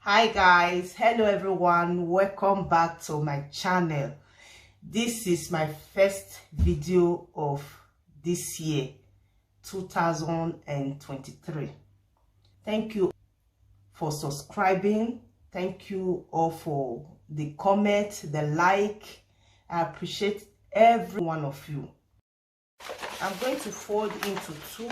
Hi guys, hello everyone, welcome back to my channel. This is my first video of this year 2023. Thank you for subscribing. Thank you all for the comment, the like. I appreciate every one of you. I'm going to fold into two.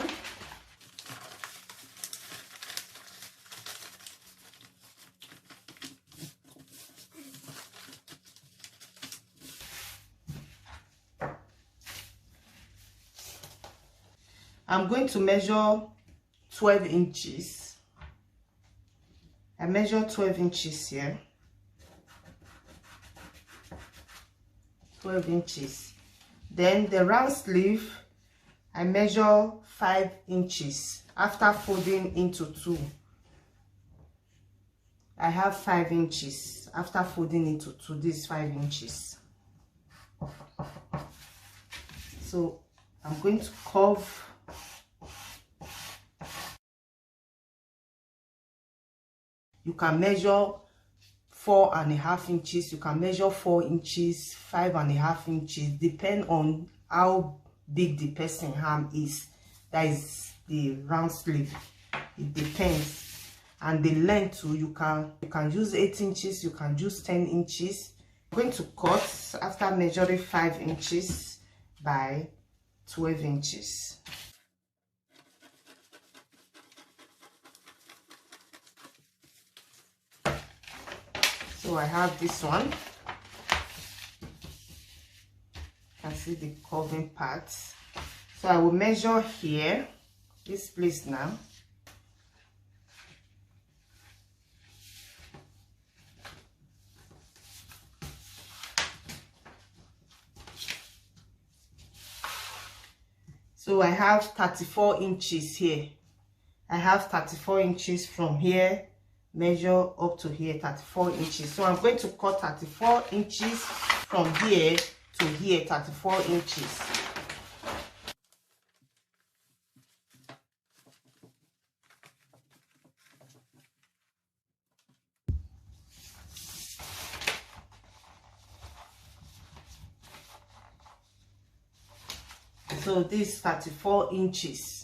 I'm going to measure 12 inches. I measure 12 inches here. 12 inches. Then the round sleeve, I measure 5 inches. After folding into two, I have 5 inches. After folding into two, this is 5 inches. So I'm going to curve. You can measure 4.5 inches. You can measure 4 inches, 5.5 inches. Depend on how big the person's arm is. That is the round sleeve. It depends. And the length too, you can use 8 inches. You can use 10 inches. I'm going to cut after measuring 5 inches by 12 inches. So I have this one. You can see the curving parts. So I will measure here, this place now. So I have 34 inches here. I have 34 inches from here. Measure up to here, 34 inches. So I'm going to cut 34 inches from here to here, 34 inches. So this is 34 inches.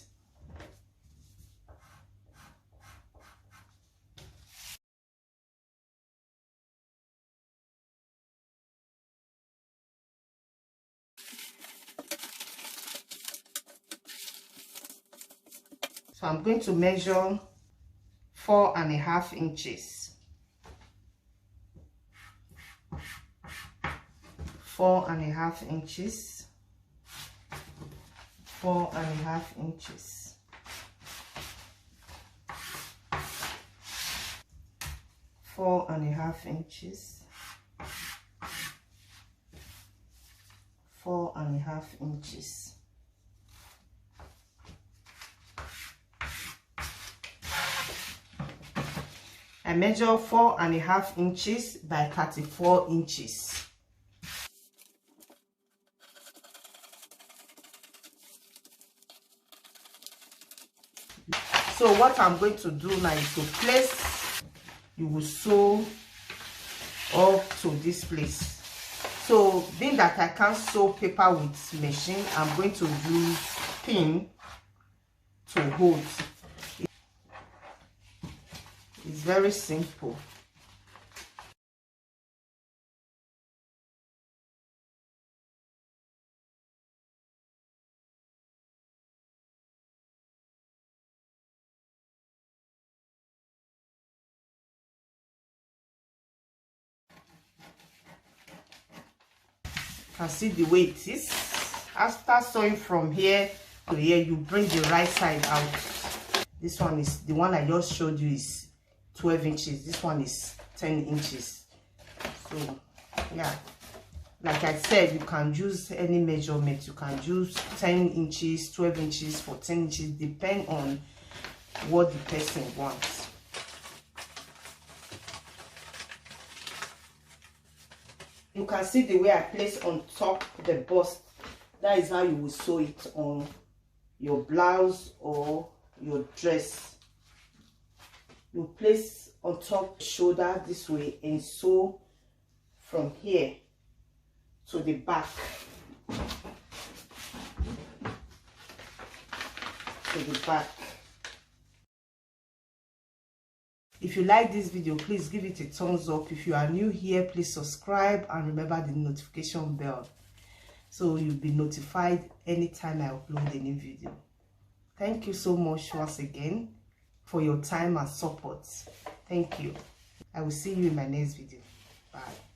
So I'm going to measure 4.5 inches. 4.5 inches. 4.5 inches. 4.5 inches. 4.5 inches. I measure 4.5 inches by 34 inches. So what I'm going to do now is to place, you will sew up to this place. So being that I can't sew paper with machine, I'm going to use pin to hold. It's very simple. You can see the way it is. After sewing from here to here, you bring the right side out. This one is the one I just showed you is 12 inches. This one is 10 inches. So yeah, like I said, you can use any measurement. You can use 10 inches, 12 inches, 14 inches, depend on what the person wants. You can see the way I place on top the bust. That is how you will sew it on your blouse or your dress. You place on top shoulder this way and sew from here to the back. If you like this video, please give it a thumbs up. If you are new here, please subscribe and remember the notification bell so you'll be notified anytime I upload a new video. Thank you so much once again for your time and support. Thank you. I will see you in my next video. Bye.